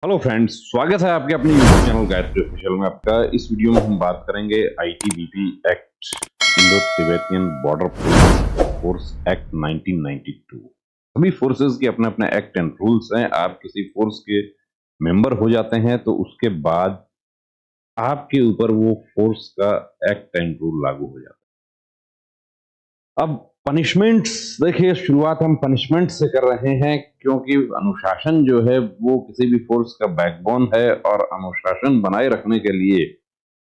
Hello friends, स्वागत है आपके अपने यूट्यूब चैनल गायत्री ऑफिशियल में। आपका इस वीडियो में हम बात करेंगे ITBP act, Indo Tibetan border police force act 1992। सभी फोर्सेस के अपने अपने एक्ट एंड रूल्स हैं। आप किसी फोर्स के मेंबर हो जाते हैं तो उसके बाद आपके ऊपर वो फोर्स का एक्ट एंड रूल लागू हो जाता है। अब पनिशमेंट्स, देखिए शुरुआत हम पनिशमेंट से कर रहे हैं क्योंकि अनुशासन जो है वो किसी भी फोर्स का बैकबोन है और अनुशासन बनाए रखने के लिए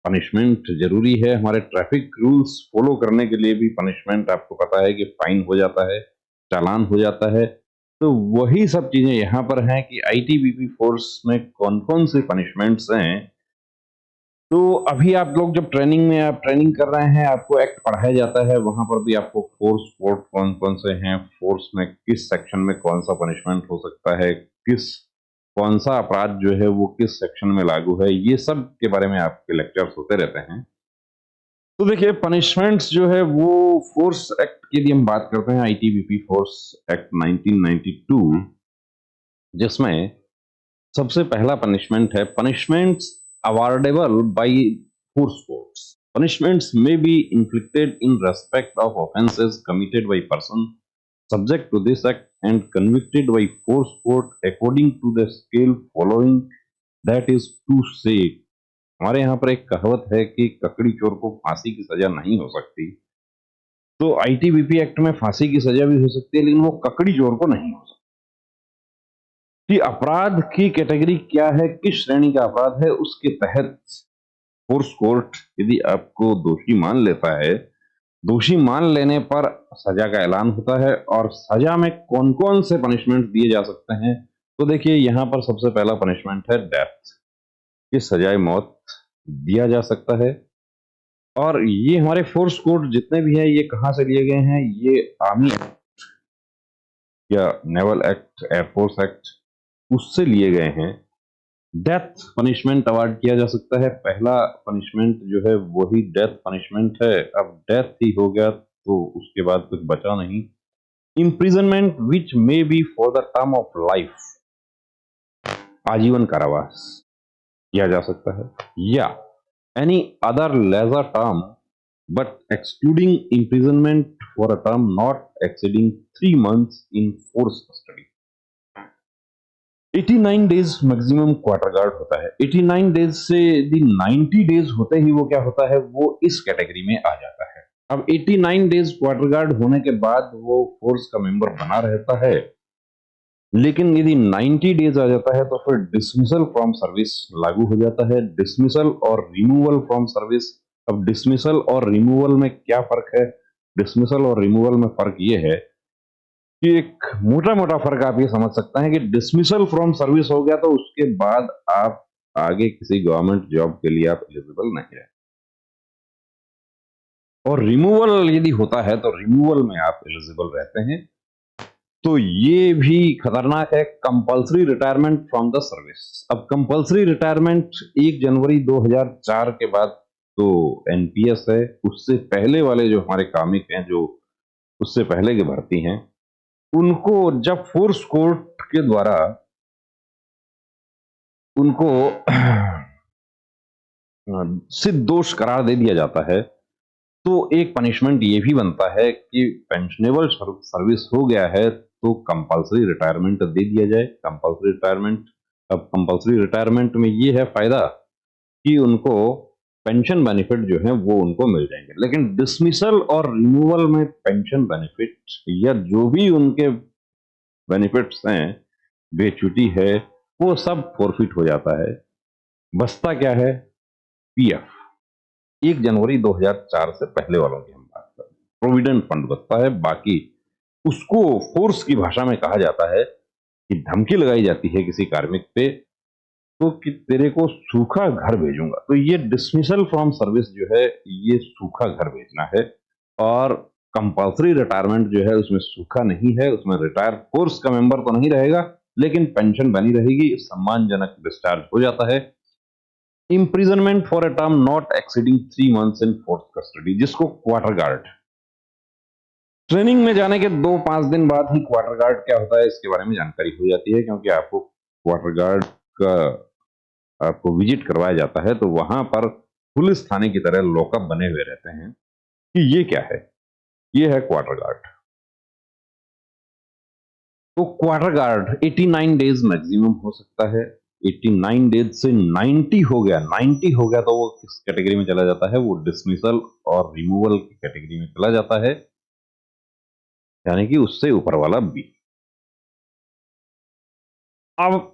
पनिशमेंट जरूरी है। हमारे ट्रैफिक रूल्स फॉलो करने के लिए भी पनिशमेंट, आपको पता है कि फाइन हो जाता है, चालान हो जाता है। तो वही सब चीजें यहाँ पर हैं कि आईटीबीपी फोर्स में कौन कौन सी पनिशमेंट्स हैं। तो अभी आप लोग जब ट्रेनिंग में आप ट्रेनिंग कर रहे हैं, आपको एक्ट पढ़ाया जाता है, वहां पर भी आपको फोर्स कोड कौन कौन से हैं, फोर्स में किस सेक्शन में कौन सा पनिशमेंट हो सकता है, कौन सा अपराध जो है वो किस सेक्शन में लागू है, ये सब के बारे में आपके लेक्चर्स होते रहते हैं। तो देखिए पनिशमेंट्स जो है वो फोर्स एक्ट के लिए हम बात करते हैं, आईटीबीपी फोर्स एक्ट 1992, जिसमें सबसे पहला पनिशमेंट है punishments awardable by force courts. Punishments may be inflicted in respect of offences committed by person subject to this act and convicted by force court according to the scale following, that is to say, हमारे यहाँ पर एक कहावत है कि ककड़ी चोर को फांसी की सजा नहीं हो सकती। तो आईटीबीपी एक्ट में फांसी की सजा भी हो सकती है, लेकिन वो ककड़ी चोर को नहीं हो सकती। कि अपराध की कैटेगरी क्या है, किस श्रेणी का अपराध है, उसके तहत फोर्स कोर्ट यदि आपको दोषी मान लेता है, दोषी मान लेने पर सजा का ऐलान होता है। और सजा में कौन कौन से पनिशमेंट दिए जा सकते हैं, तो देखिए यहाँ पर सबसे पहला पनिशमेंट है डेथ, कि सजाए मौत दिया जा सकता है। और ये हमारे फोर्स कोड जितने भी हैं, ये कहाँ से लिए गए हैं, ये आर्मी एक्ट या नेवल एक्ट, एयरफोर्स एक्ट, उससे लिए गए हैं। डेथ पनिशमेंट अवार्ड किया जा सकता है। पहला पनिशमेंट जो है वही डेथ पनिशमेंट है। अब डेथ ही हो गया तो उसके बाद कुछ बचा नहीं। Imprisonment which may be for the term of life, आजीवन कारावास किया जा सकता है, या any other lesser term but excluding imprisonment for a term not exceeding 3 months in force custody. 89 days maximum quarter guard होता है। 89 डेज से यदि 90 डेज होते ही वो क्या होता है, वो इस कैटेगरी में आ जाता है। अब 89 डेज क्वार्टर गार्ड होने के बाद वो फोर्स का मेंबर बना रहता है, लेकिन यदि 90 डेज आ जाता है तो फिर डिसमिसल फ्रॉम सर्विस लागू हो जाता है। डिसमिसल और रिमूवल फ्रॉम सर्विस। अब डिसमिसल और रिमूवल में क्या फर्क है? डिसमिसल और रिमूवल में फर्क ये है कि एक मोटा मोटा फर्क आप ये समझ सकते हैं कि डिसमिसल फ्रॉम सर्विस हो गया तो उसके बाद आप आगे किसी गवर्नमेंट जॉब के लिए आप एलिजिबल नहीं रहे। और रिमूवल यदि होता है तो रिमूवल में आप एलिजिबल रहते हैं। तो ये भी खतरनाक है, compulsory retirement from the service. अब कंपल्सरी रिटायरमेंट 1 जनवरी 2004 के बाद तो एनपीएस है, उससे पहले वाले जो हमारे कार्मिक हैं, जो उससे पहले की भर्ती हैं, उनको जब फोर्स कोर्ट के द्वारा उनको सिद्ध दोष करार दे दिया जाता है, तो एक पनिशमेंट ये भी बनता है कि पेंशनेबल सर्विस हो गया है तो कंपल्सरी रिटायरमेंट दे दिया जाए। कंपल्सरी रिटायरमेंट, अब कंपल्सरी रिटायरमेंट में ये है फायदा कि उनको पेंशन बेनिफिट जो है वो उनको मिल जाएंगे। लेकिन डिसमिसल और रिमूवल में पेंशन बेनिफिट या जो भी उनके बेनिफिट्स हैं, ग्रेच्युटी है, वो सब फॉरफिट हो जाता है। बचता क्या है? पीएफ। 1 जनवरी 2004 से पहले वालों की हम बात करें, प्रोविडेंट फंड बचता है। बाकी उसको फोर्स की भाषा में कहा जाता है कि धमकी लगाई जाती है किसी कार्मिक पे तो कि तेरे को सूखा घर भेजूंगा। तो ये डिसमिसल फ्रॉम सर्विस जो है, ये सूखा घर भेजना है। और कंपल्सरी रिटायरमेंट जो है उसमें सूखा नहीं है, उसमें रिटायर फोर्स का मेंबर तो नहीं रहेगा लेकिन पेंशन बनी रहेगी, सम्मानजनक डिस्चार्ज हो जाता है। Imprisonment for a term not exceeding 3 months in force custody, जिसको क्वार्टर गार्ड, ट्रेनिंग में जाने के 2-5 दिन बाद ही क्वार्टर गार्ड क्या होता है इसके बारे में जानकारी हो जाती है, क्योंकि आपको क्वार्टर गार्ड का आपको विजिट करवाया जाता है तो वहां पर पुलिस थाने की तरह लॉकअप बने हुए रहते हैं कि ये क्या है, ये है क्वार्टर गार्ड। तो क्वार्टर गार्ड 89 डेज मैक्सिमम हो सकता है। 89 डेज से 90 हो गया, 90 हो गया तो वो किस कैटेगरी में चला जाता है, वो डिसमिसल और रिमूवल की कैटेगरी में चला जाता है, यानी कि उससे ऊपर वाला बी। अब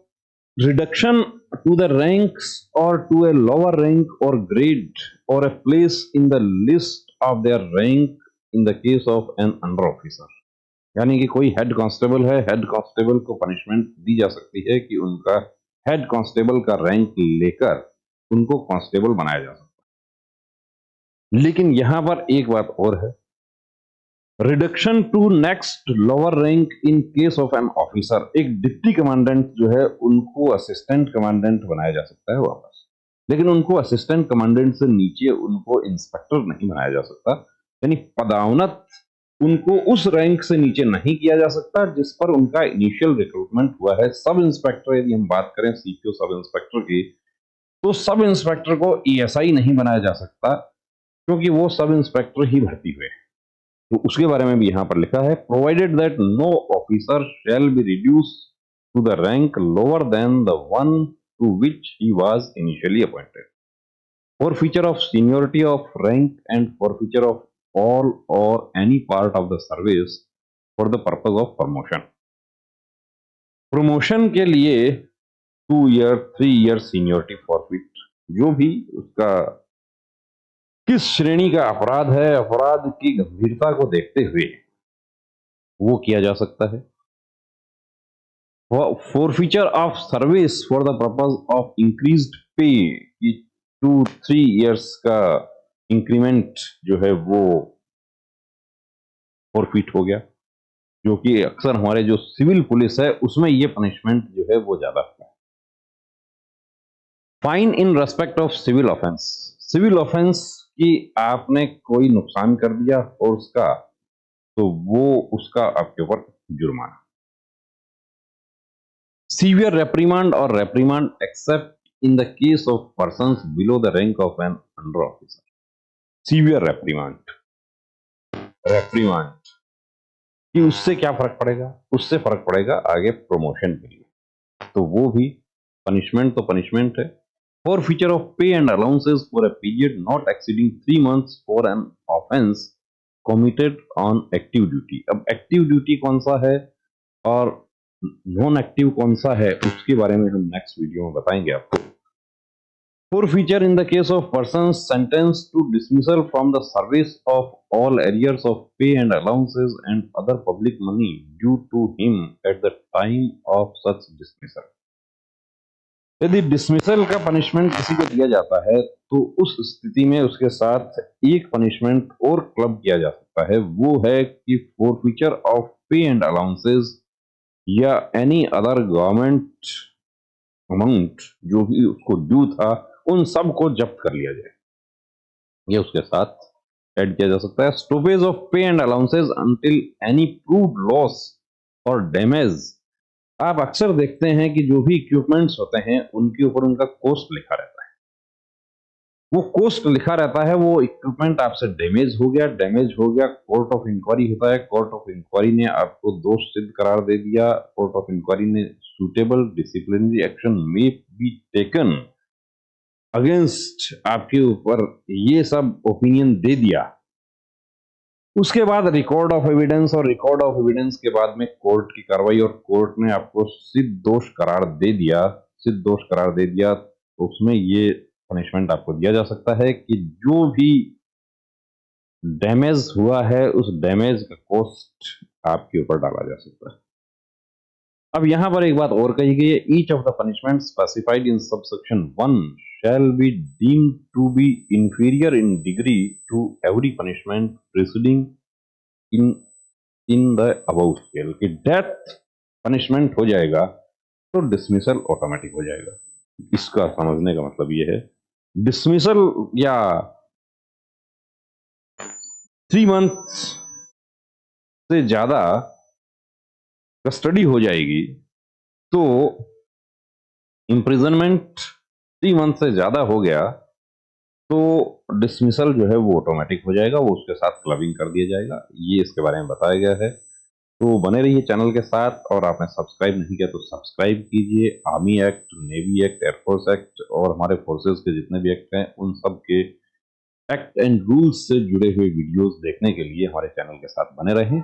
reduction to the ranks or to a lower rank or grade or a place in the list of their rank in the case of an under officer, यानी कि कोई हेड कांस्टेबल है, हेड कांस्टेबल को punishment दी जा सकती है कि उनका हेड कांस्टेबल का रैंक लेकर उनको कांस्टेबल बनाया जा सकता है। लेकिन यहां पर एक बात और है, reduction to next lower rank in case of an officer, एक डिप्टी कमांडेंट जो है उनको असिस्टेंट कमांडेंट बनाया जा सकता है वापस, लेकिन उनको असिस्टेंट कमांडेंट से नीचे उनको इंस्पेक्टर नहीं बनाया जा सकता, यानी पदाउन्नत उनको उस रैंक से नीचे नहीं किया जा सकता जिस पर उनका इनिशियल रिक्रूटमेंट हुआ है। सब इंस्पेक्टर, यदि हम बात करें सीपीओ सब इंस्पेक्टर की, तो सब इंस्पेक्टर को ईएसआई नहीं बनाया जा सकता क्योंकि वो सब इंस्पेक्टर ही भर्ती हुए। तो उसके बारे में भी यहां पर लिखा है, provided that no officer shall be reduce to the rank lower than the one to which he was initially appointed, forfeiture of seniority of rank and forfeiture of all or any part of the service for the purpose of promotion. Promotion के लिए 2 year 3 year seniority forfeit, जो भी उसका किस श्रेणी का अपराध है, अपराध की गंभीरता को देखते हुए वो किया जा सकता है। forfeiture of service for the purpose of increased pay, कि 2-3 ईयर्स का इंक्रीमेंट जो है वो फॉरफिट हो गया, जो कि अक्सर हमारे जो सिविल पुलिस है उसमें ये पनिशमेंट जो है वो ज्यादा है। Fine in respect of civil offence, civil offence की आपने कोई नुकसान कर दिया और उसका, तो वो उसका आपके ऊपर जुर्माना। सीवियर रेप्रीमांड और reprimand except in the case of persons below the rank of an under officer. Severe reprimand, reprimand कि उससे क्या फर्क पड़ेगा, उससे फर्क पड़ेगा आगे प्रमोशन के लिए, तो वो भी पनिशमेंट तो पनिशमेंट है। फॉरफीचर ऑफ पे and allowances for a period not exceeding 3 months for an offence committed on active duty. अब एक्टिव ड्यूटी कौन सा है और नॉन एक्टिव कौन सा है उसके बारे में हम नेक्स्ट वीडियो में बताएंगे आपको। Forfeiture in the case of persons sentenced to dismissal from the service of all arrears of pay and allowances and other public money due to him at the time of such dismissal. यदि dismissal का punishment किसी को दिया जाता है तो उस स्थिति में उसके साथ एक पनिशमेंट और क्लब किया जा सकता है, वो है कि फोरफीचर ऑफ पे एंड अलाउंसेस या एनी अदर गवर्नमेंट अमाउंट जो भी उसको ड्यू था उन सब को जब्त कर लिया जाए, ये उसके साथ ऐड किया जा सकता है। स्टॉपेज ऑफ पे and allowances until any proved loss और डैमेज, आप अक्सर देखते हैं कि जो भी इक्विपमेंट्स होते हैं उनके ऊपर उनका कॉस्ट लिखा रहता है, वो कॉस्ट लिखा रहता है, वो इक्विपमेंट आपसे डैमेज हो गया, डैमेज हो गया, कोर्ट ऑफ इंक्वायरी होता है, कोर्ट ऑफ इंक्वायरी ने आपको दोष सिद्ध करार दे दिया, कोर्ट ऑफ इंक्वायरी ने suitable disciplinary action may be taken against आपके ऊपर ये सब ओपिनियन दे दिया। उसके बाद रिकॉर्ड ऑफ एविडेंस, और रिकॉर्ड ऑफ एविडेंस के बाद में कोर्ट की कार्रवाई, और कोर्ट ने आपको सिद्ध दोष करार दे दिया, सिद्ध दोष करार दे दिया, तो उसमें ये पनिशमेंट आपको दिया जा सकता है कि जो भी डैमेज हुआ है उस डैमेज का कॉस्ट आपके ऊपर डाला जा सकता है। अब यहां पर एक बात और कही गई है, each of the punishment specified in subsection 1 shall be deemed to be inferior in degree to every punishment preceding in the above scale, कि डेथ पनिशमेंट हो जाएगा तो डिसमिसल ऑटोमेटिक हो जाएगा। इसका समझने का मतलब ये है, डिसमिसल या 3 months से ज्यादा कस्टडी हो जाएगी तो इम्प्रिजनमेंट 3 मंथ से ज़्यादा हो गया तो डिसमिसल जो है वो ऑटोमेटिक हो जाएगा, वो उसके साथ क्लबिंग कर दिया जाएगा। ये इसके बारे में बताया गया है। तो बने रहिए चैनल के साथ, और आपने सब्सक्राइब नहीं किया तो सब्सक्राइब कीजिए। Army act, navy act, air force act और हमारे फोर्सेस के जितने भी एक्ट हैं उन सब के एक्ट एंड रूल्स से जुड़े हुए वीडियोस देखने के लिए हमारे चैनल के साथ बने रहें।